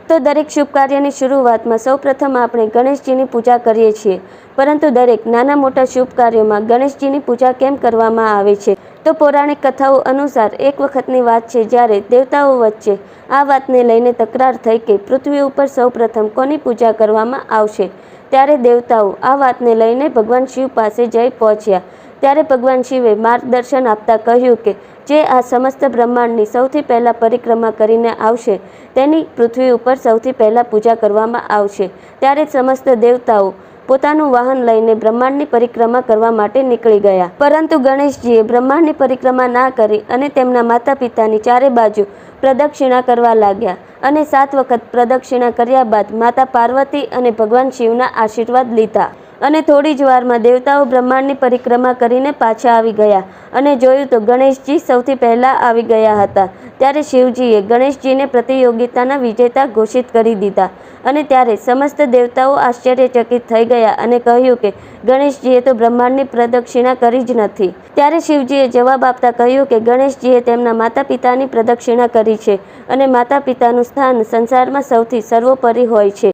તો દરેક શુભ કાર્યની શરૂઆતમાં સૌપ્રથમ આપણે ગણેશજીની પૂજા કરીએ છીએ, પરંતુ દરેક નાના મોટા શુભ કાર્યોમાં ગણેશજીની પૂજા કેમ કરવામાં આવે છે? તો પૌરાણિક કથાઓ અનુસાર એક વખતની વાત છે જ્યારે દેવતાઓ વચ્ચે આ વાતને લઈને તકરાર થઈ કે પૃથ્વી ઉપર સૌપ્રથમ કોની પૂજા કરવામાં આવશે. ત્યારે દેવતાઓ આ વાતને લઈને ભગવાન શિવ પાસે જઈ પહોંચ્યા. ત્યારે ભગવાન શિવે માર્ગદર્શન આપતા કહ્યું કે જે આ સમસ્ત બ્રહ્માંડની સૌથી પહેલાં પરિક્રમા કરીને આવશે તેની પૃથ્વી ઉપર સૌથી પહેલાં પૂજા કરવામાં આવશે. ત્યારે સમસ્ત દેવતાઓ પોતાનું વાહન લઈને બ્રહ્માંડની પરિક્રમા કરવા માટે નીકળી ગયા. પરંતુ ગણેશજીએ બ્રહ્માંડની પરિક્રમા ના કરી અને તેમના માતા પિતાની ચારે બાજુ પ્રદક્ષિણા કરવા લાગ્યા અને 7 વખત પ્રદક્ષિણા કર્યા બાદ માતા પાર્વતી અને ભગવાન શિવના આશીર્વાદ લીધા. અને થોડી જ વારમાં દેવતાઓ બ્રહ્માંડની પરિક્રમા કરીને પાછા આવી ગયા અને જોયું તો ગણેશજી સૌથી પહેલાં આવી ગયા હતા. ત્યારે શિવજીએ ગણેશજીને પ્રતિયોગિતાના વિજેતા ઘોષિત કરી દીધા અને ત્યારે સમસ્ત દેવતાઓ આશ્ચર્યચકિત થઈ ગયા અને કહ્યું કે ગણેશજીએ તો બ્રહ્માંડની પ્રદક્ષિણા કરી જ નથી. ત્યારે શિવજીએ જવાબ આપતા કહ્યું કે ગણેશજીએ તેમના માતા પિતાની પ્રદક્ષિણા કરી છે અને માતા પિતાનું સ્થાન સંસારમાં સૌથી સર્વોપરી હોય છે.